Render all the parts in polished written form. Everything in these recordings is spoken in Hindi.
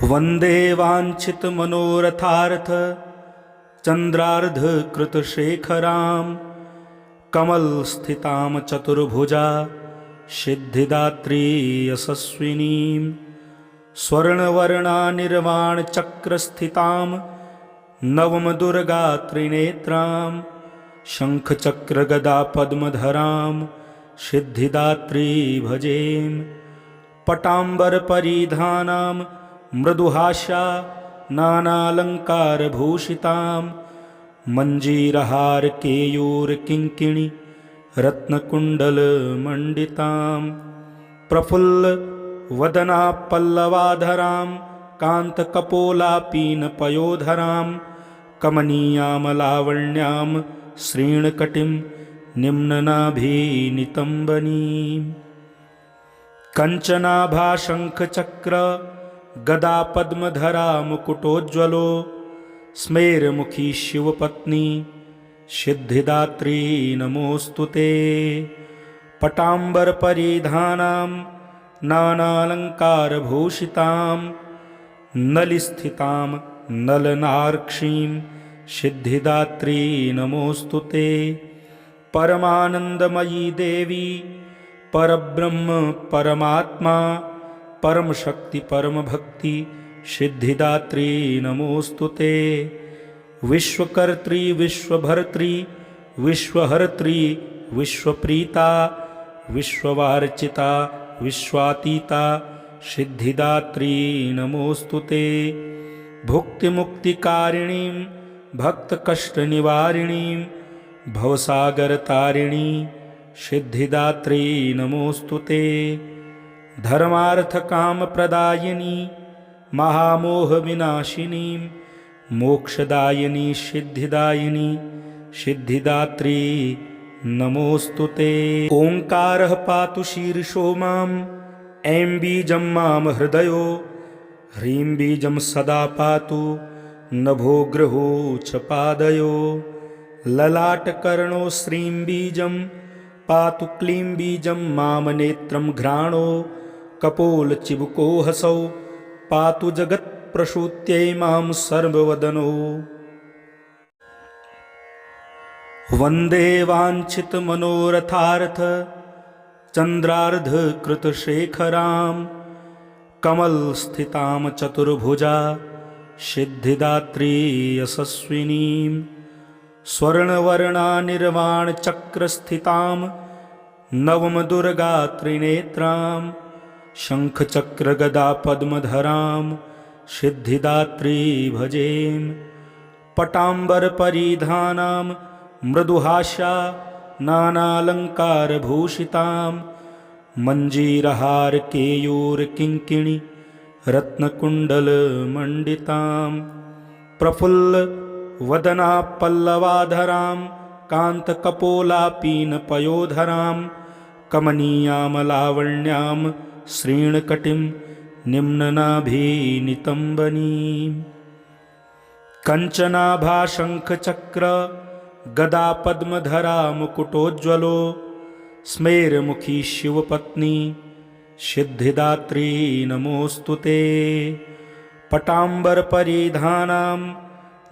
वन्दे वाञ्छितमनोरथार्थ चन्द्रार्धकृतशेखरां कमलस्थितां चतुर्भुजा सिद्धिदात्री यशस्विनीं स्वर्णवर्णानिर्वाणचक्रस्थितां नवमदुर्गात्रिनेत्रां शङ्खचक्रगदापद्मधरां सिद्धिदात्री भजेम। पटाम्बरपरिधानां मृदुहास्या नानालङ्कारभूषितां मञ्जीरहारकेयूरकिङ्किणी रत्नकुण्डलमण्डितां प्रफुल्लवदनापल्लवाधरां कान्तकपोलापीनपयोधरां कमनीयामलावण्यां श्रीणकटिं निम्ननाभिनितम्बनीं कञ्चनाभाशङ्खचक्र गदापद्मधरा मुकुटोज्ज्वलो स्मेरमुखी शिवपत्नी सिद्धिदात्री नमोऽस्तु ते। पटाम्बरपरिधानां नानालङ्कारभूषितां नलिस्थितां नलनार्क्षीं सिद्धिदात्री नमोऽस्तु ते। परमानन्दमयी देवी परब्रह्म परमात्मा परमशक्ति परमभक्ति सिद्धिदात्री नमोऽस्तु ते। विश्वकर्त्री विश्वभर्त्री विश्वहर्त्री विश्वप्रीता विश्ववार्चिता विश्वातीता सिद्धिदात्री नमोऽस्तु ते। भुक्तिमुक्तिकारिणीं भक्तकष्टनिवारिणीं भवसागरतारिणी सिद्धिदात्री नमोऽस्तु ते। धर्मार्थकामप्रदायिनी महामोहविनाशिनी मोक्षदायिनी सिद्धिदायिनी सिद्धिदात्री नमोऽस्तु ते। ओंकारः पातु शीर्षो मां ऐं बीजं मां हृदयो ह्रीं बीजं सदा पातु नभो ग्रहो च पादयो ललाटकर्णो श्रीं बीजं पातु क्लीं बीजं मां नेत्रं घ्राणो कपोलचिबुको हसौ पातु जगत्प्रसूत्यै मां सर्ववदनो। वन्दे वाञ्छितमनोरथार्थ चन्द्रार्धकृतशेखरां कमलस्थितां चतुर्भुजा सिद्धिदात्री यशस्विनीं स्वर्णवर्णानिर्वाणचक्रस्थितां नवमदुर्गात्रिनेत्रां शङ्खचक्रगदापद्मधरां सिद्धिदात्री भजेम। पटाम्बरपरिधानां मृदुहास्या नानालङ्कारभूषितां मञ्जीरहारकेयूरकिङ्किणी रत्नकुण्डलमण्डितां प्रफुल्लवदनापल्लवाधरां कान्तकपोलापीनपयोधरां कमनीयामलावण्यां श्रीणकटिं निम्ननाभिनितम्बनीं कञ्चनाभाशङ्खचक्र गदापद्मधरा मुकुटोज्ज्वलो स्मेरमुखी शिवपत्नी सिद्धिदात्री नमोऽस्तु ते। पटाम्बरपरिधानां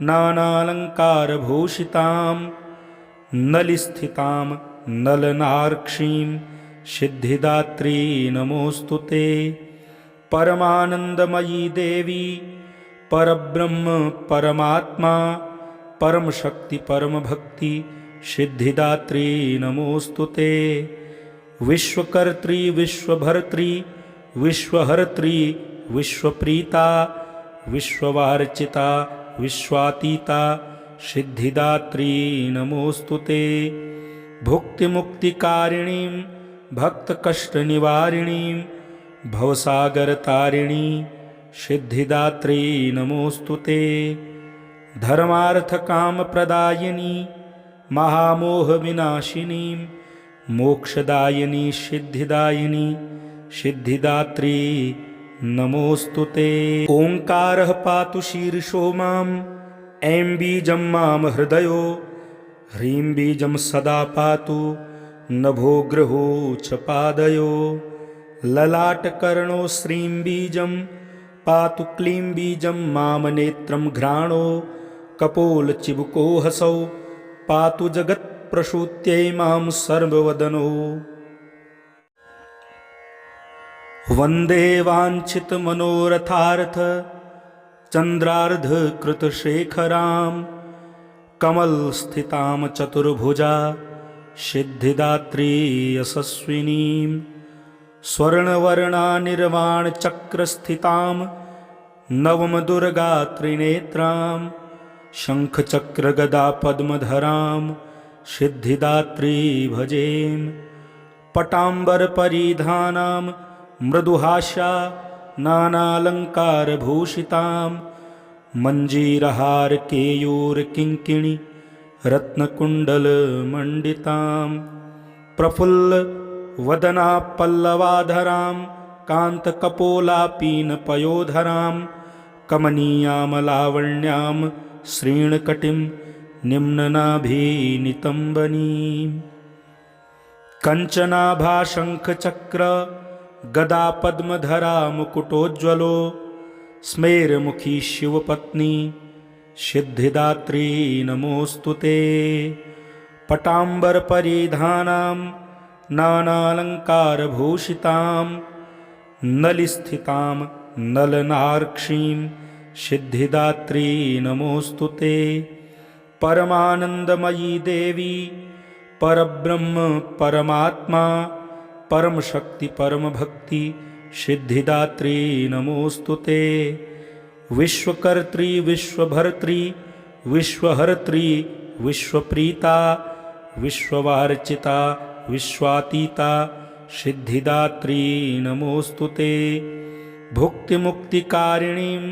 नानालङ्कारभूषितां नलिस्थितां नलनार्क्षीं सिद्धिदात्री नमोऽस्तु ते। परमानन्दमयी देवी परब्रह्म परमात्मा परमशक्ति परमभक्ति सिद्धिदात्री नमोऽस्तु ते। विश्वकर्त्री विश्वभर्त्री विश्वहर्त्री विश्वप्रीता विश्ववार्चिता विश्वातीता सिद्धिदात्री नमोऽस्तु ते। भुक्तिमुक्तिकारिणीं भक्तकष्टनिवारिणीं भवसागरतारिणी सिद्धिदात्री नमोऽस्तु ते। धर्मार्थकामप्रदायिनी महामोहविनाशिनी मोक्षदायिनी सिद्धिदायिनी सिद्धिदात्री नमोऽस्तु ते। ओंकारः पातु शीर्षो मां ऐं बीजं मां हृदयो ह्रीं बीजं सदा पातु नभो ग्रहो च पादयो ललाटकर्णो श्रीं बीजं पातु क्लीं बीजं मां नेत्रं घ्राणो कपोलचिबुको हसौ पातु जगत्प्रसूत्यै मां सर्ववदनो। वन्दे वाञ्छितमनोरथार्थ चन्द्रार्धकृतशेखरां कमलस्थितां चतुर्भुजा सिद्धिदात्री यशस्विनीं स्वर्णवर्णानिर्वाणचक्रस्थितां नवमदुर्गात्रिनेत्रां शङ्खचक्रगदापद्मधरां सिद्धिदात्री भजेम। पटाम्बरपरिधानां मृदुहास्या नानालङ्कारभूषितां मञ्जीरहारकेयूरकिङ्किणी रत्नकुण्डलमण्डितां प्रफुल्लवदनापल्लवाधरां कान्तकपोलापीनपयोधरां कमनीयामलावण्यां श्रीणकटिं निम्ननाभिनितम्बनीं कञ्चनाभाशङ्खचक्र गदापद्मधरा मुकुटोज्ज्वलो स्मेरमुखी शिवपत्नी सिद्धिदात्री नमोऽस्तु ते। पटाम्बरपरिधानां नानालङ्कारभूषितां नलिस्थितां नलनार्क्षीं सिद्धिदात्री नमोऽस्तु ते। परमानन्दमयी देवी परब्रह्म परमात्मा परमशक्ति परमभक्ति सिद्धिदात्री नमोऽस्तु ते। विश्वकर्त्री विश्वभर्त्री विश्वहर्त्री विश्वप्रीता विश्ववार्चिता विश्वातीता सिद्धिदात्री नमोऽस्तु ते। भुक्तिमुक्तिकारिणीं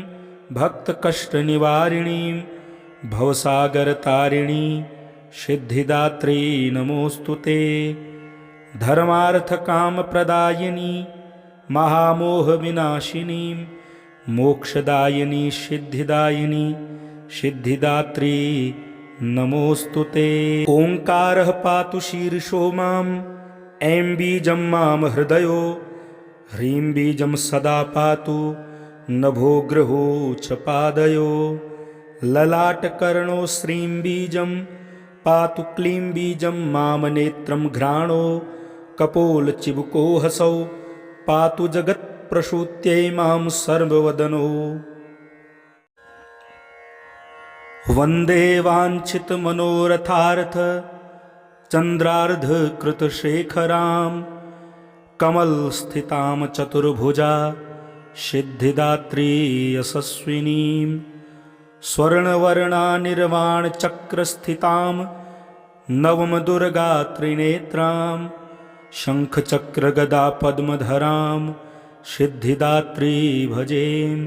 भक्तकष्टनिवारिणीं भवसागरतारिणी सिद्धिदात्री नमोऽस्तु ते। धर्मार्थकामप्रदायिनी महामोहविनाशिनीं मोक्षदायिनी सिद्धिदायिनी सिद्धिदात्री नमोऽस्तु ते। ओङ्कारः पातु शीर्षो मां ऐं बीजं मां हृदयो ह्रीं बीजं सदा पातु नभो ग्रहो च पादयो ललाटकर्णो श्रीं बीजं पातु क्लीं बीजं मां नेत्रं घ्राणो कपोलचिबुको हसौ पातु जगत्प्रसूत्यै मां सर्ववदनो। वन्दे वाञ्छितमनोरथार्थ चन्द्रार्धकृतशेखरां कमलस्थितां चतुर्भुजा सिद्धिदात्री यशस्विनीं स्वर्णवर्णानिर्वाणचक्रस्थितां नवमदुर्गात्रिनेत्रां शङ्खचक्रगदापद्मधरां सिद्धिदात्री भजेम।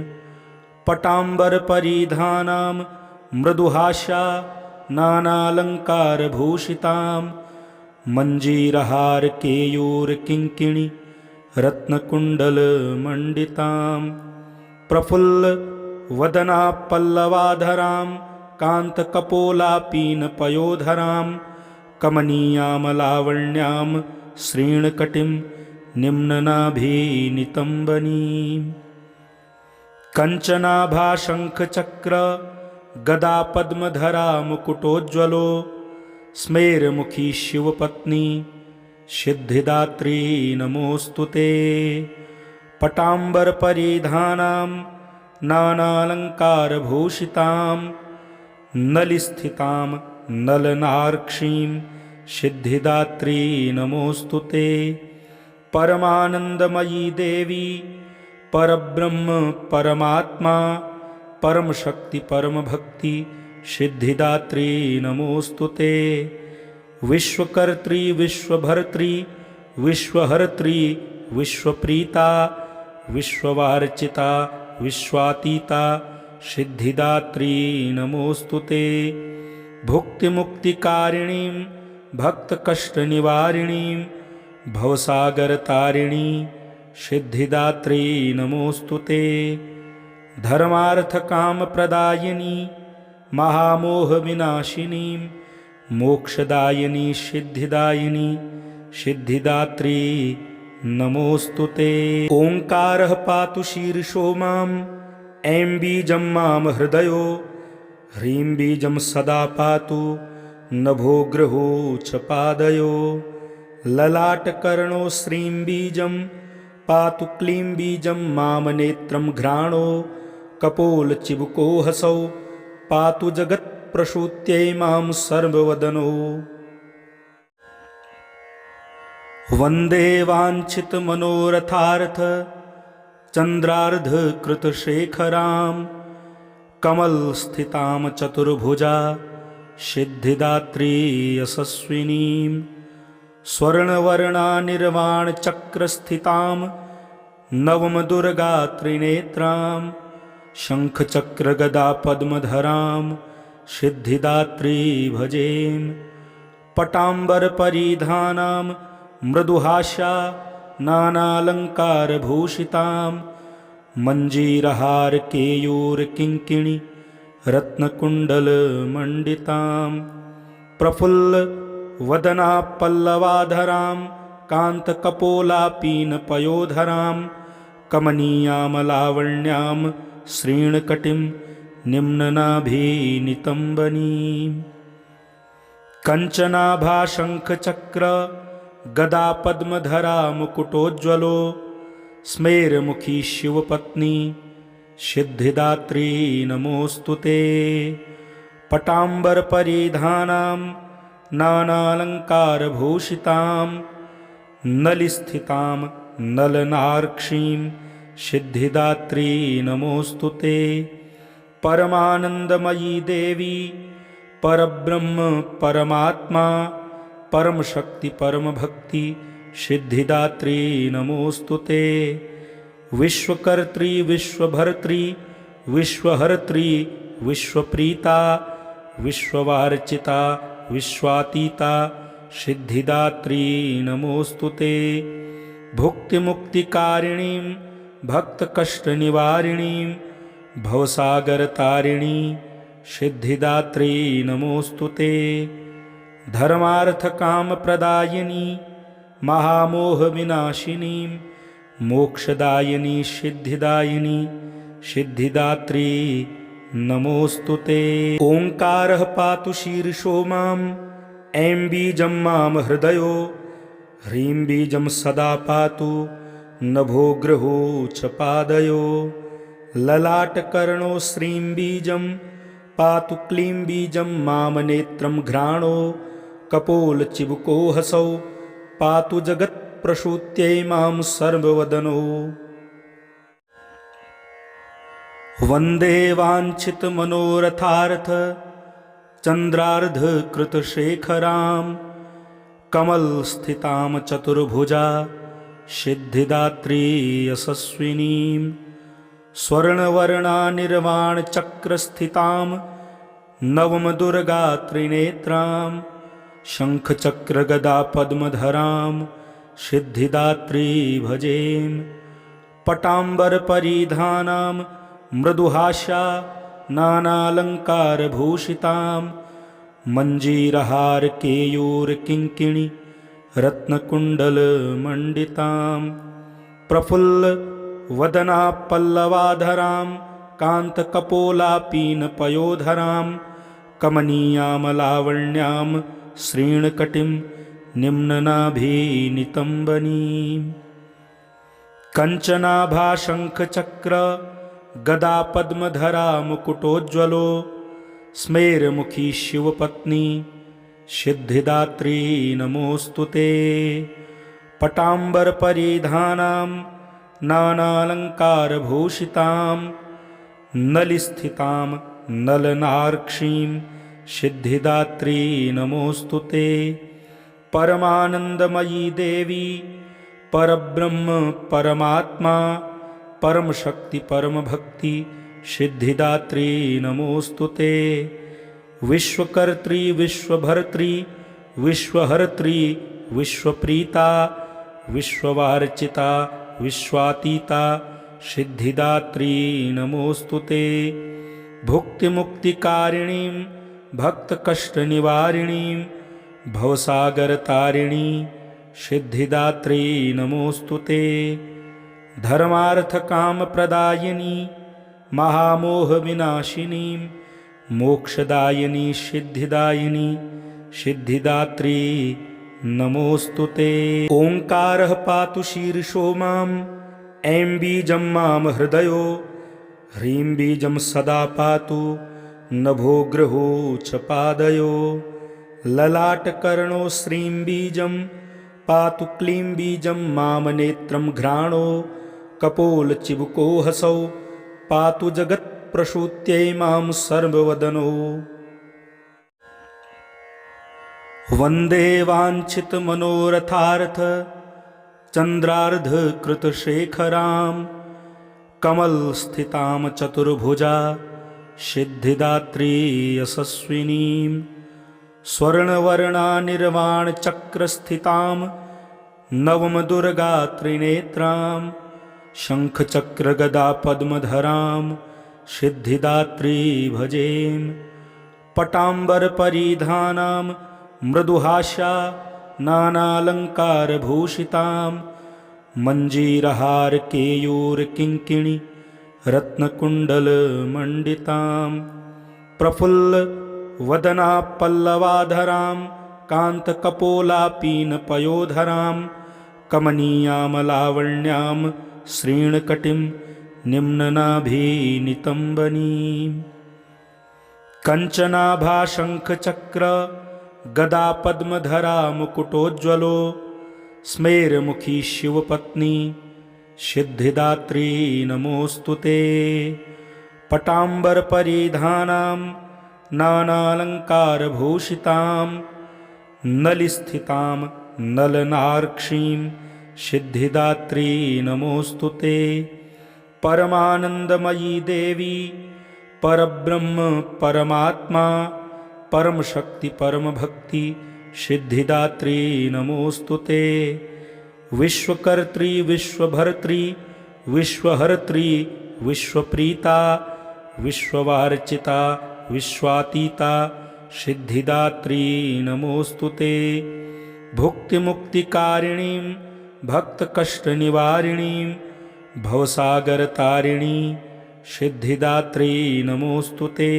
पटाम्बरपरिधानां मृदुहास्या नानालङ्कारभूषितां मञ्जीरहारकेयूरकिङ्किणी रत्नकुण्डलमण्डितां प्रफुल्लवदनापल्लवाधरां कान्तकपोलापीनपयोधरां कमनीयामलावण्यां श्रीणकटिं निम्ननाभिनितम्बनीं कञ्चनाभाशङ्खचक्र गदापद्मधरा मुकुटोज्ज्वलो स्मेरमुखी शिवपत्नी सिद्धिदात्री नमोऽस्तु ते। पटाम्बरपरिधानां नानालङ्कारभूषितां नलिस्थितां नलनार्क्षीं सिद्धिदात्री नमोऽस्तु ते। परमानन्दमयी देवी परब्रह्म परमात्मा परमशक्ति परमभक्ति सिद्धिदात्री नमोऽस्तु ते। विश्वकर्त्री विश्वभर्त्री विश्वहर्त्री विश्वप्रीता विश्ववार्चिता विश्वातीता सिद्धिदात्री नमोऽस्तु ते। भुक्तिमुक्तिकारिणीं भक्तकष्टनिवारिणीं भवसागरतारिणी सिद्धिदात्री नमोऽस्तु ते। धर्मार्थकामप्रदायिनी महामोहविनाशिनीं मोक्षदायिनी सिद्धिदायिनी सिद्धिदात्री नमोऽस्तु ते। ओङ्कारः पातु शीर्षो मां ऐं बीजं मां हृदयो ह्रीं बीजं सदा पातु नभो गृहो च पादयो ललाटकर्णो श्रीं बीजं पातु क्लीं बीजं मां नेत्रं घ्राणो कपोलचिबुको हसौ पातु जगत्प्रसूत्यै मां सर्ववदनो वन्दे वाञ्छितमनोरथार्थ चन्द्रार्धकृतशेखरां कमलस्थितां चतुर्भुजा सिद्धिदात्री यशस्विनीं स्वर्णवर्णानिर्वाणचक्रस्थितां नवमदुर्गात्रिनेत्रां शङ्खचक्रगदापद्मधरां सिद्धिदात्री भजेम पटाम्बरपरिधानां मृदुहास्या नानालङ्कारभूषितां मञ्जीरहारकेयूरकिङ्किणी रत्नकुण्डलमण्डितां प्रफुल्लवदनापल्लवाधरां कान्तकपोलापीनपयोधरां कमनीयामलावण्यां श्रीणकटिं निम्ननाभिनितम्बनीं कञ्चनाभाशङ्खचक्र गदापद्मधरा मुकुटोज्ज्वलो स्मेरमुखी शिवपत्नी सिद्धिदात्री नमोऽस्तु ते पटाम्बरपरिधानां नानालङ्कारभूषितां नलिस्थितां नलनार्क्षीं सिद्धिदात्री नमोऽस्तु ते परमानन्दमयी देवी परब्रह्म परमात्मा परमशक्ति परमभक्ति सिद्धिदात्री नमोऽस्तु ते विश्वकर्त्री विश्वभर्त्री विश्वहर्त्री विश्वप्रीता विश्ववार्चिता विश्वातीता सिद्धिदात्री नमोऽस्तु ते भुक्तिमुक्तिकारिणीं भक्तकष्टनिवारिणीं भवसागरतारिणी सिद्धिदात्री नमोऽस्तु ते धर्मार्थकामप्रदायिनी महामोहविनाशिनी मोक्षदायिनी सिद्धिदायिनी सिद्धिदात्री नमोऽस्तु ते ओंकारः पातु शीर्षो माम् ऐं बीजं मां हृदयो ह्रीं बीजं सदा पातु नभो गृहो च पादयो ललाटकर्णो श्रीं बीजं पातु क्लीं बीजं मां नेत्रं घ्राणो कपोलचिबुको हसौ पातु जगत्प्रसूत्यै मां सर्ववदनो वन्दे वाञ्छितमनोरथार्थ चन्द्रार्धकृतशेखरां कमलस्थितां चतुर्भुजा सिद्धिदात्री यशस्विनीं स्वर्णवर्णानिर्वाणचक्रस्थितां नवमदुर्गात्रिनेत्रां शङ्खचक्रगदापद्मधरां सिद्धिदात्री भजेम पटाम्बरपरिधानां मृदुहास्या नानालङ्कारभूषितां मञ्जीरहारकेयूरकिङ्किणी रत्नकुण्डलमण्डितां प्रफुल्लवदनापल्लवाधरां कान्तकपोलापीनपयोधरां कमनीयामलावण्यां श्रीणकटिं निम्ननाभिनितम्बनीं कञ्चनाभाशङ्खचक्र गदापद्मधरा मुकुटोज्ज्वलो स्मेरमुखी शिवपत्नी सिद्धिदात्री नमोऽस्तु ते पटाम्बरपरिधानां नानालङ्कारभूषितां नलिस्थितां नलनार्क्षीं सिद्धिदात्री नमोऽस्तु ते परमानन्दमयी देवी परब्रह्म परमात्मा परमशक्ति परमभक्ति सिद्धिदात्री नमोऽस्तु ते विश्वकर्त्री विश्वभर्त्री विश्वहर्त्री विश्वप्रीता विश्ववार्चिता विश्वातीता सिद्धिदात्री नमोऽस्तु ते भुक्तिमुक्तिकारिणीं भक्तकष्टनिवारिणीं भवसागरतारिणी सिद्धिदात्री नमोऽस्तु ते धर्मार्थकामप्रदायिनी महामोहविनाशिनीं मोक्षदायिनी सिद्धिदायिनी सिद्धिदात्री नमोऽस्तु ते। ओंकारः पातु शीर्षो माम् ऐं बीजं माम हृदयो ह्रीं बीजं सदा पातु नभो गृहो च पादयो ललाटकर्णो श्रीं बीजं पातु क्लीं बीजं माम नेत्रं घ्राणो कपोलचिबुको हसौ पातु जगत्प्रसूत्यै मां सर्ववदनो। वन्दे वाञ्छितमनोरथार्थ चन्द्रार्धकृतशेखरां कमलस्थितां चतुर्भुजा सिद्धिदात्री यशस्विनीं स्वर्णवर्णानिर्वाणचक्रस्थितां नवमदुर्गात्रिनेत्रां शङ्खचक्रगदापद्मधरां सिद्धिदात्री भजेम। पटाम्बरपरिधानां मृदुहास्या नानालङ्कारभूषितां मञ्जीरहारकेयूरकिङ्किणी रत्नकुण्डलमण्डितां प्रफुल्लवदनापल्लवाधरां कान्तकपोलापीनपयोधरां कमनीयां लावण्यां श्रीणकटिं निम्ननाभिनितम्बनीं कञ्चनाभाशङ्खचक्र गदापद्मधरा मुकुटोज्ज्वलो स्मेरमुखी शिवपत्नी सिद्धिदात्री नमोऽस्तु ते। पटाम्बरपरिधानां नानालङ्कारभूषितां नलिस्थितां नलनार्क्षीं सिद्धिदात्री नमोऽस्तु ते। परमानन्दमयी देवी परब्रह्म परमात्मा परमशक्ति परमभक्ति सिद्धिदात्री नमोऽस्तु ते। विश्वकर्त्री विश्वभर्त्री विश्वहर्त्री विश्वप्रीता विश्ववार्चिता विश्वातीता सिद्धिदात्री नमोऽस्तु ते। भुक्तिमुक्तिकारिणीं भक्तकष्टनिवारिणीं भवसागरतारिणी सिद्धिदात्री नमोऽस्तु ते।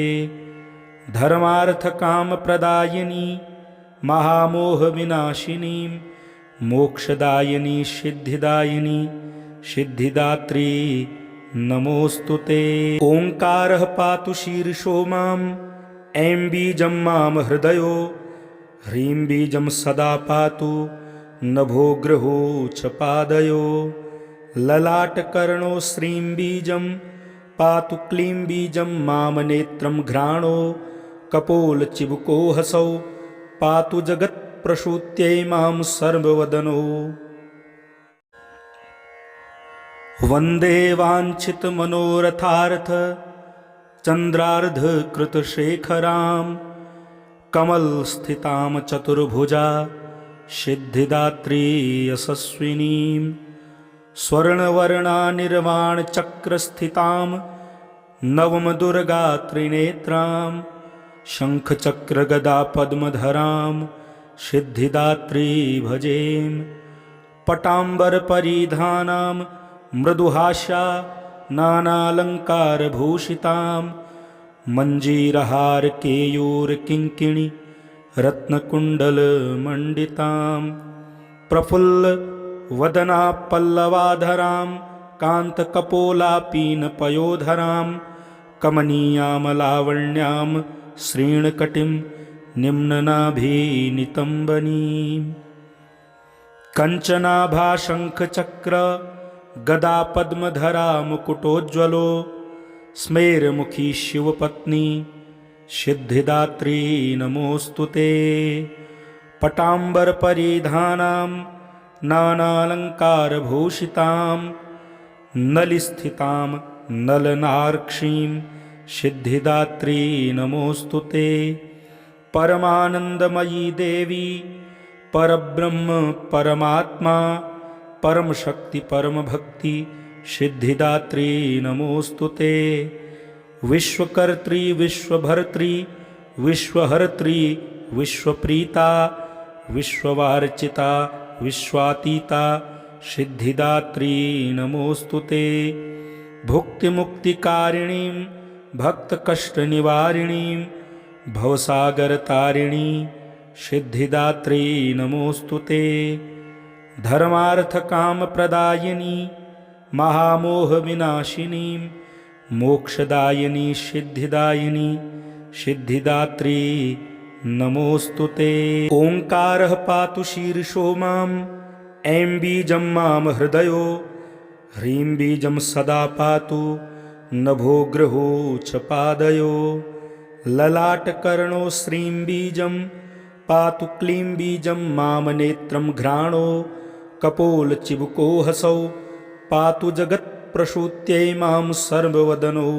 धर्मार्थकामप्रदायिनी महामोहविनाशिनीं मोक्षदायिनी सिद्धिदायिनी सिद्धिदात्री नमोऽस्तु ते। ओंकारः पातु शीर्षो माम् ऐं बीजं माम हृदयो ह्रीं बीजं सदा पातु नभो गृहो च पादयो ललाटकर्णो श्रीं बीजं पातु क्लीं बीजं माम नेत्रं घ्राणो कपोलचिबुको हसौ पातु जगत्प्रसूत्यै मां सर्ववदनो। वन्दे वाञ्छितमनोरथार्थ चन्द्रार्धकृतशेखरां कमलस्थितां चतुर्भुजा सिद्धिदात्री यशस्विनीं स्वर्णवर्णानिर्वाणचक्रस्थितां नवमदुर्गात्रिनेत्रां शङ्खचक्रगदापद्मधरां सिद्धिदात्री भजेम। पटाम्बरपरिधानां मृदुहास्या नानालङ्कारभूषितां मञ्जीरहारकेयूरकिङ्किणी रत्नकुण्डलमण्डितां प्रफुल्लवदनापल्लवाधरां कान्तकपोलापीनपयोधरां कमनीयां लावण्यां श्रीणकटिं निम्ननाभिनितम्बनीं कञ्चनाभाशङ्खचक्र गदापद्मधरा मुकुटोज्ज्वलो स्मेरमुखी शिवपत्नी सिद्धिदात्री नमोऽस्तु ते। पटाम्बरपरिधानां नानालङ्कारभूषितां नलिस्थितां नलनार्क्षीं सिद्धिदात्री नमोऽस्तु ते। परमानन्दमयी देवी परब्रह्म परमात्मा परमशक्ति परमभक्ति सिद्धिदात्री नमोऽस्तु ते। विश्वकर्त्री विश्वभर्त्री विश्वहर्त्री विश्वप्रीता भुक्तिमुक्तिकारिणीं भक्तकष्टनिवारिणीं भवसागरतारिणी सिद्धिदात्री नमोऽस्तु ते। धर्मार्थकामप्रदायिनी महामोहविनाशिनी मोक्षदायिनी सिद्धिदायिनी सिद्धिदात्री नमोऽस्तु ते। ओङ्कारः पातु शीर्षो माम् ऐं बीजं मां हृदयो ह्रीं बीजं सदा पातु नभो गृहो च पादयो। ललाटकर्णो श्रीं बीजं पातु क्लीं बीजं मां नेत्रं घ्राणो कपोलचिबुको हसौ पातु जगत्प्रसूत्यै मां सर्ववदनो।